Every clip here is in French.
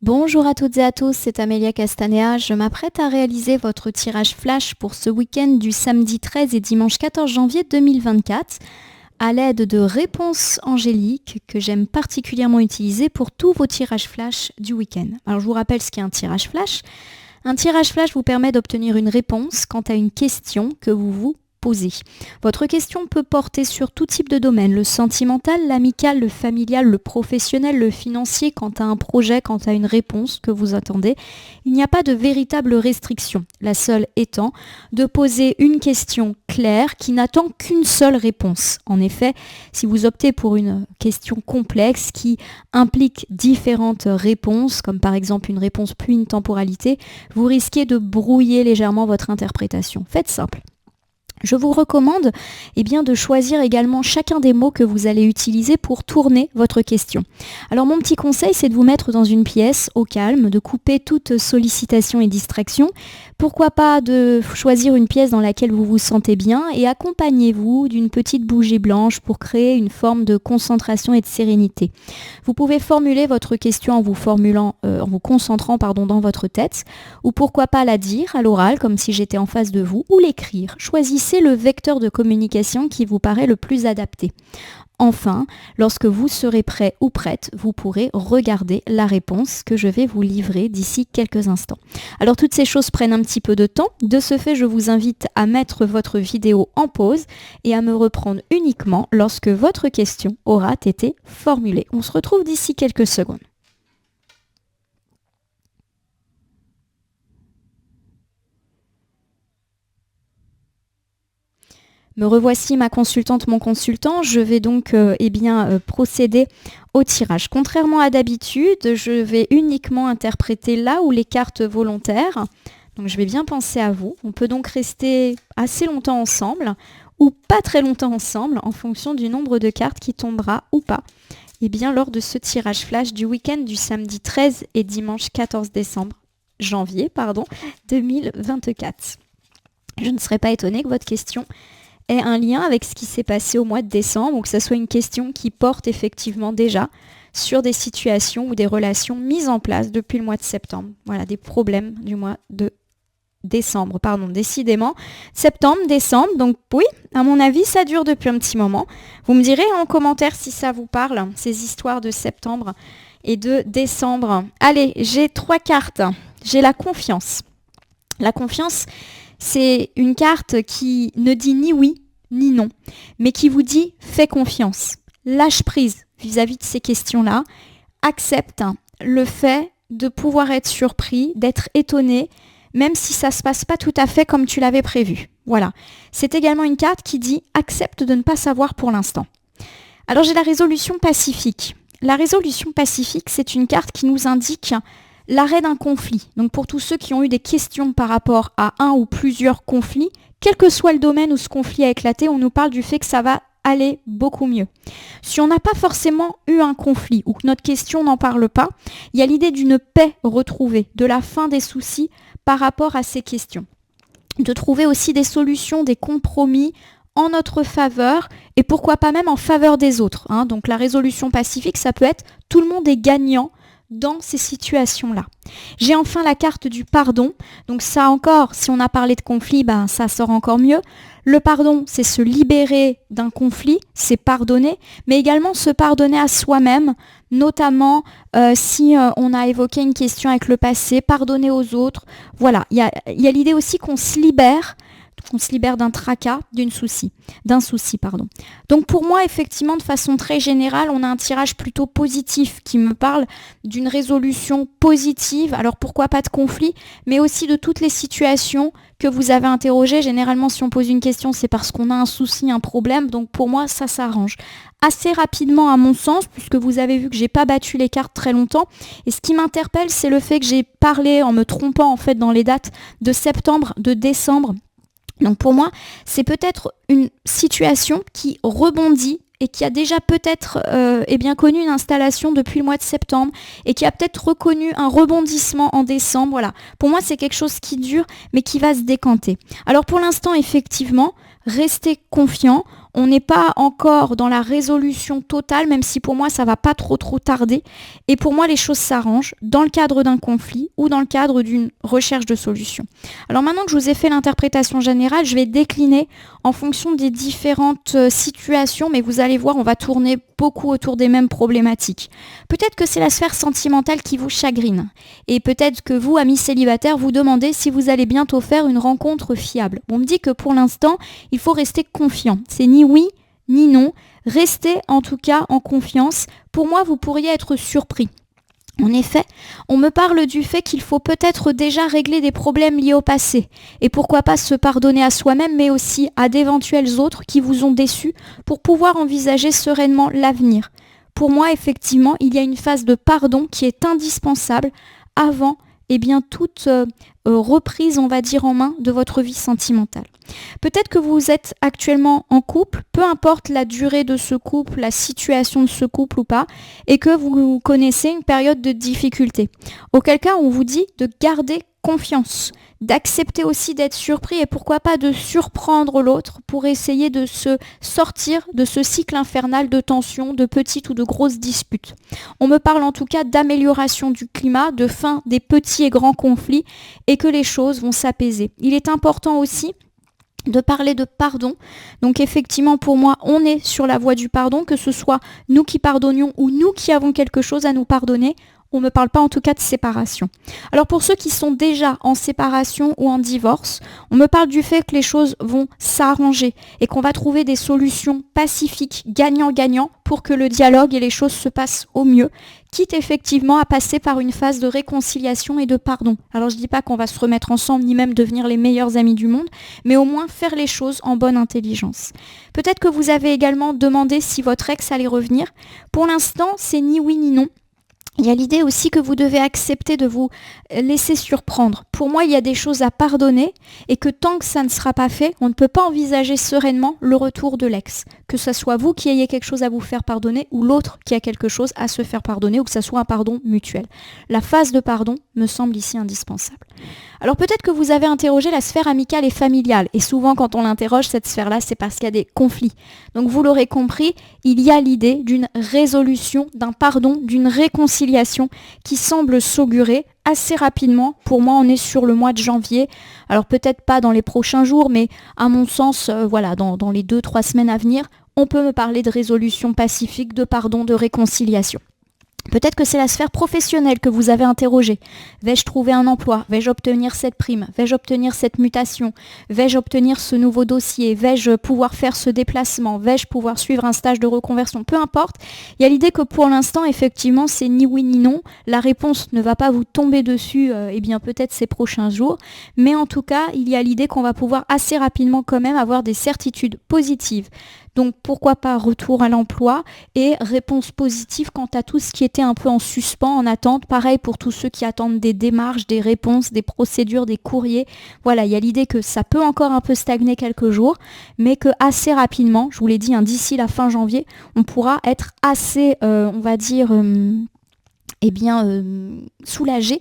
Bonjour à toutes et à tous, c'est Amélia Castanea. Je m'apprête à réaliser votre tirage flash pour ce week-end du samedi 13 et dimanche 14 janvier 2024 à l'aide de réponses angéliques que j'aime particulièrement utiliser pour tous vos tirages flash du week-end. Alors je vous rappelle ce qu'est un tirage flash. Un tirage flash vous permet d'obtenir une réponse quant à une question que vous vous posez. Votre question peut porter sur tout type de domaine, le sentimental, l'amical, le familial, le professionnel, le financier, quant à un projet, quant à une réponse que vous attendez. Il n'y a pas de véritable restriction, la seule étant de poser une question claire qui n'attend qu'une seule réponse. En effet, si vous optez pour une question complexe qui implique différentes réponses, comme par exemple une réponse puis une temporalité, vous risquez de brouiller légèrement votre interprétation. Faites simple. Je vous recommande de choisir également chacun des mots que vous allez utiliser pour tourner votre question. Alors mon petit conseil, c'est de vous mettre dans une pièce au calme, de couper toute sollicitation et distraction. Pourquoi pas de choisir une pièce dans laquelle vous vous sentez bien et accompagnez-vous d'une petite bougie blanche pour créer une forme de concentration et de sérénité. Vous pouvez formuler votre question en vous concentrant dans votre tête, ou pourquoi pas la dire à l'oral comme si j'étais en face de vous, ou l'écrire. Choisissez le vecteur de communication qui vous paraît le plus adapté. Enfin, lorsque vous serez prêt ou prête, vous pourrez regarder la réponse que je vais vous livrer d'ici quelques instants. Alors toutes ces choses prennent un petit peu de temps. De ce fait, je vous invite à mettre votre vidéo en pause et à me reprendre uniquement lorsque votre question aura été formulée. On se retrouve d'ici quelques secondes. Me revoici ma consultante, mon consultant. Je vais donc procéder au tirage. Contrairement à d'habitude, je vais uniquement interpréter là où les cartes volontaires. Donc je vais bien penser à vous. On peut donc rester assez longtemps ensemble ou pas très longtemps ensemble en fonction du nombre de cartes qui tombera ou pas. Lors de ce tirage flash du week-end du samedi 13 et dimanche 14 janvier 2024. Je ne serais pas étonnée que votre question ait un lien avec ce qui s'est passé au mois de décembre ou que ce soit une question qui porte effectivement déjà sur des situations ou des relations mises en place depuis le mois de septembre. Voilà, des problèmes du mois de décembre, décidément. Septembre, décembre, donc oui, à mon avis, ça dure depuis un petit moment. Vous me direz en commentaire si ça vous parle, ces histoires de septembre et de décembre. Allez, j'ai 3 cartes. J'ai la confiance. La confiance, c'est une carte qui ne dit ni oui ni non, mais qui vous dit « fais confiance ». Lâche prise vis-à-vis de ces questions-là. Accepte le fait de pouvoir être surpris, d'être étonné, même si ça ne se passe pas tout à fait comme tu l'avais prévu. Voilà. C'est également une carte qui dit « accepte de ne pas savoir pour l'instant ». Alors j'ai la résolution pacifique. La résolution pacifique, c'est une carte qui nous indique l'arrêt d'un conflit. Donc pour tous ceux qui ont eu des questions par rapport à un ou plusieurs conflits, quel que soit le domaine où ce conflit a éclaté, on nous parle du fait que ça va aller beaucoup mieux. Si on n'a pas forcément eu un conflit ou que notre question n'en parle pas, il y a l'idée d'une paix retrouvée, de la fin des soucis par rapport à ces questions. De trouver aussi des solutions, des compromis en notre faveur et pourquoi pas même en faveur des autres. Donc la résolution pacifique, ça peut être tout le monde est gagnant dans ces situations-là. J'ai enfin la carte du pardon. Donc ça encore, si on a parlé de conflit, ça sort encore mieux. Le pardon, c'est se libérer d'un conflit, c'est pardonner, mais également se pardonner à soi-même, notamment si on a évoqué une question avec le passé, pardonner aux autres. Voilà, il y a l'idée aussi qu'on se libère d'un tracas, d'un souci. Donc pour moi, effectivement, de façon très générale, on a un tirage plutôt positif qui me parle d'une résolution positive. Alors pourquoi pas de conflit, mais aussi de toutes les situations que vous avez interrogées. Généralement, si on pose une question, c'est parce qu'on a un souci, un problème. Donc pour moi, ça s'arrange assez rapidement à mon sens, puisque vous avez vu que j'ai pas battu les cartes très longtemps. Et ce qui m'interpelle, c'est le fait que j'ai parlé en me trompant en fait dans les dates de septembre, de décembre. Donc pour moi, c'est peut-être une situation qui rebondit et qui a déjà peut-être connu une installation depuis le mois de septembre et qui a peut-être reconnu un rebondissement en décembre. Voilà. Pour moi, c'est quelque chose qui dure mais qui va se décanter. Alors pour l'instant, effectivement, restez confiants. On n'est pas encore dans la résolution totale, même si pour moi ça va pas trop tarder. Et pour moi les choses s'arrangent dans le cadre d'un conflit ou dans le cadre d'une recherche de solution. Alors maintenant que je vous ai fait l'interprétation générale, je vais décliner en fonction des différentes situations, mais vous allez voir, on va tourner beaucoup autour des mêmes problématiques. Peut-être que c'est la sphère sentimentale qui vous chagrine. Et peut-être que vous, amis célibataires, vous demandez si vous allez bientôt faire une rencontre fiable. On me dit que pour l'instant, il faut rester confiant. C'est ni oui, ni non. Restez en tout cas en confiance. Pour moi, vous pourriez être surpris. En effet, on me parle du fait qu'il faut peut-être déjà régler des problèmes liés au passé. Et pourquoi pas se pardonner à soi-même, mais aussi à d'éventuels autres qui vous ont déçus pour pouvoir envisager sereinement l'avenir. Pour moi, effectivement, il y a une phase de pardon qui est indispensable avant toute reprise, on va dire, en main de votre vie sentimentale. Peut-être que vous êtes actuellement en couple, peu importe la durée de ce couple, la situation de ce couple ou pas, et que vous connaissez une période de difficulté. Auquel cas, on vous dit de garder confiance, d'accepter aussi d'être surpris et pourquoi pas de surprendre l'autre pour essayer de se sortir de ce cycle infernal de tensions, de petites ou de grosses disputes. On me parle en tout cas d'amélioration du climat, de fin des petits et grands conflits et que les choses vont s'apaiser. Il est important aussi de parler de pardon. Donc effectivement, pour moi, on est sur la voie du pardon, que ce soit nous qui pardonnions ou nous qui avons quelque chose à nous pardonner. On ne me parle pas en tout cas de séparation. Alors pour ceux qui sont déjà en séparation ou en divorce, on me parle du fait que les choses vont s'arranger et qu'on va trouver des solutions pacifiques, gagnant-gagnant, pour que le dialogue et les choses se passent au mieux, quitte effectivement à passer par une phase de réconciliation et de pardon. Alors je ne dis pas qu'on va se remettre ensemble, ni même devenir les meilleurs amis du monde, mais au moins faire les choses en bonne intelligence. Peut-être que vous avez également demandé si votre ex allait revenir. Pour l'instant, c'est ni oui ni non. Il y a l'idée aussi que vous devez accepter de vous laisser surprendre. Pour moi, il y a des choses à pardonner et que tant que ça ne sera pas fait, on ne peut pas envisager sereinement le retour de l'ex. Que ce soit vous qui ayez quelque chose à vous faire pardonner ou l'autre qui a quelque chose à se faire pardonner ou que ce soit un pardon mutuel. La phase de pardon me semble ici indispensable. Alors peut-être que vous avez interrogé la sphère amicale et familiale. Et souvent, quand on l'interroge, cette sphère-là, c'est parce qu'il y a des conflits. Donc vous l'aurez compris, il y a l'idée d'une résolution, d'un pardon, d'une réconciliation qui semble s'augurer assez rapidement. Pour moi, on est sur le mois de janvier. Alors peut-être pas dans les prochains jours, mais à mon sens, dans les 2-3 semaines à venir, on peut me parler de résolution pacifique, de pardon, de réconciliation. Peut-être que c'est la sphère professionnelle que vous avez interrogée. Vais-je trouver un emploi? Vais-je obtenir cette prime? Vais-je obtenir cette mutation? Vais-je obtenir ce nouveau dossier? Vais-je pouvoir faire ce déplacement? Vais-je pouvoir suivre un stage de reconversion? Peu importe. Il y a l'idée que pour l'instant, effectivement, c'est ni oui ni non. La réponse ne va pas vous tomber dessus, peut-être ces prochains jours. Mais en tout cas, il y a l'idée qu'on va pouvoir assez rapidement quand même avoir des certitudes positives. Donc pourquoi pas retour à l'emploi et réponse positive quant à tout ce qui était un peu en suspens, en attente. Pareil pour tous ceux qui attendent des démarches, des réponses, des procédures, des courriers. Voilà, il y a l'idée que ça peut encore un peu stagner quelques jours, mais que assez rapidement, je vous l'ai dit, d'ici la fin janvier, on pourra être assez, soulagé,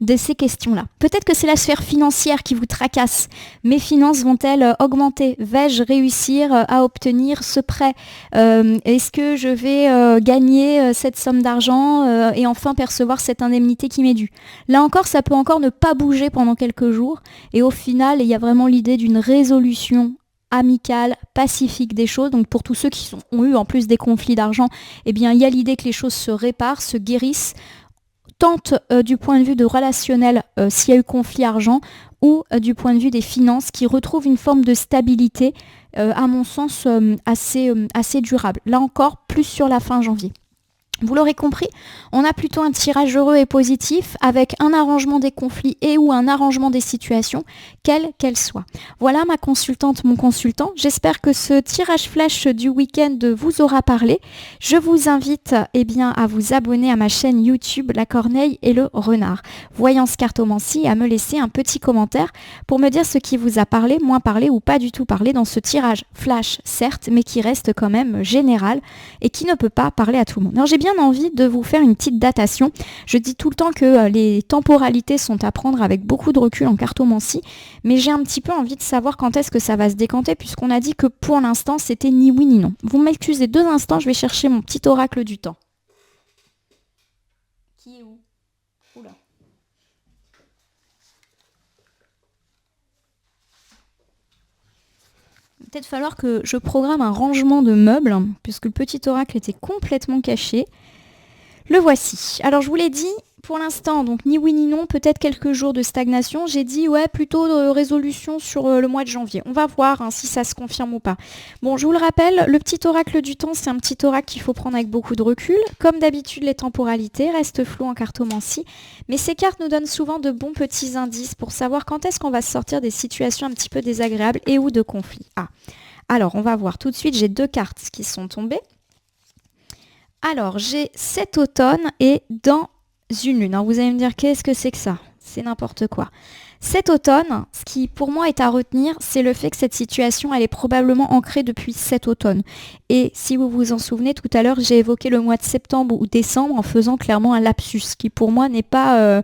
de ces questions-là. Peut-être que c'est la sphère financière qui vous tracasse. Mes finances vont-elles augmenter? Vais-je réussir à obtenir ce prêt? Est-ce que je vais gagner cette somme d'argent et enfin percevoir cette indemnité qui m'est due? Là encore, ça peut encore ne pas bouger pendant quelques jours et au final, il y a vraiment l'idée d'une résolution amicale, pacifique des choses. Donc pour tous ceux qui ont eu en plus des conflits d'argent, il y a l'idée que les choses se réparent, se guérissent, tant du point de vue de relationnel s'il y a eu conflit argent ou du point de vue des finances qui retrouvent une forme de stabilité, à mon sens assez durable. Là encore, plus sur la fin janvier. Vous l'aurez compris, on a plutôt un tirage heureux et positif avec un arrangement des conflits et ou un arrangement des situations, quelles qu'elles soient. Voilà ma consultante, mon consultant. J'espère que ce tirage flash du week-end vous aura parlé. Je vous invite à vous abonner à ma chaîne YouTube La Corneille et le Renard. Voyance Cartomancie et à me laisser un petit commentaire pour me dire ce qui vous a parlé, moins parlé ou pas du tout parlé dans ce tirage flash, certes, mais qui reste quand même général et qui ne peut pas parler à tout le monde. Alors j'ai bien bien envie de vous faire une petite datation. Je dis tout le temps que les temporalités sont à prendre avec beaucoup de recul en cartomancie, mais j'ai un petit peu envie de savoir quand est-ce que ça va se décanter, puisqu'on a dit que pour l'instant, c'était ni oui ni non. Vous m'excusez 2 instants, je vais chercher mon petit oracle du temps. Qui est où? Oula. Peut-être falloir que je programme un rangement de meubles, puisque le petit oracle était complètement caché. Le voici. Alors je vous l'ai dit, pour l'instant, donc ni oui ni non, peut-être quelques jours de stagnation. J'ai dit ouais, plutôt de résolution sur le mois de janvier. On va voir si ça se confirme ou pas. Bon, je vous le rappelle, le petit oracle du temps, c'est un petit oracle qu'il faut prendre avec beaucoup de recul. Comme d'habitude, les temporalités restent floues en cartomancie, mais ces cartes nous donnent souvent de bons petits indices pour savoir quand est-ce qu'on va sortir des situations un petit peu désagréables et ou de conflits. Alors on va voir tout de suite, j'ai 2 cartes qui sont tombées. Alors, j'ai cet automne et dans une lune. Alors, vous allez me dire, qu'est-ce que c'est que ça? C'est n'importe quoi. Cet automne, ce qui pour moi est à retenir, c'est le fait que cette situation, elle est probablement ancrée depuis cet automne. Et si vous vous en souvenez, tout à l'heure, j'ai évoqué le mois de septembre ou décembre en faisant clairement un lapsus, qui pour moi n'est pas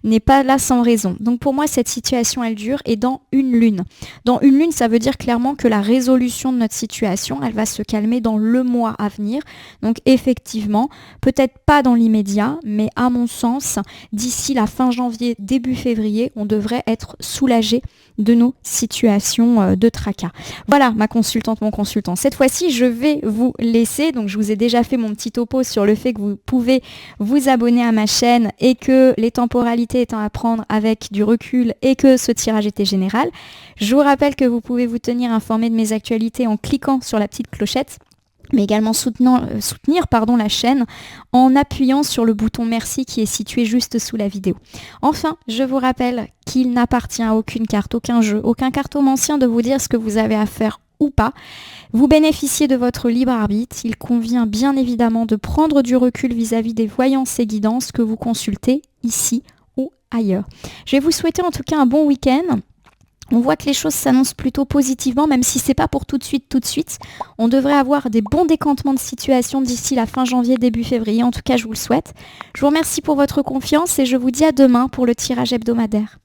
là sans raison. Donc pour moi, cette situation, elle dure et dans une lune. Dans une lune, ça veut dire clairement que la résolution de notre situation, elle va se calmer dans le mois à venir. Donc effectivement, peut-être pas dans l'immédiat, mais à mon sens, d'ici la fin janvier, début février, on devrait être soulagé de nos situations de tracas. Voilà ma consultante, mon consultant. Cette fois-ci, je vais vous laisser. Donc, je vous ai déjà fait mon petit topo sur le fait que vous pouvez vous abonner à ma chaîne et que les temporalités étant à prendre avec du recul et que ce tirage était général. Je vous rappelle que vous pouvez vous tenir informé de mes actualités en cliquant sur la petite clochette, mais également soutenir la chaîne en appuyant sur le bouton merci qui est situé juste sous la vidéo. Enfin, je vous rappelle qu'il n'appartient à aucune carte, aucun jeu, aucun cartomancien de vous dire ce que vous avez à faire ou pas. Vous bénéficiez de votre libre arbitre. Il convient bien évidemment de prendre du recul vis-à-vis des voyances et guidances que vous consultez ici ou ailleurs. Je vais vous souhaiter en tout cas un bon week-end. On voit que les choses s'annoncent plutôt positivement, même si c'est pas pour tout de suite. On devrait avoir des bons décantements de situation d'ici la fin janvier, début février. En tout cas, je vous le souhaite. Je vous remercie pour votre confiance et je vous dis à demain pour le tirage hebdomadaire.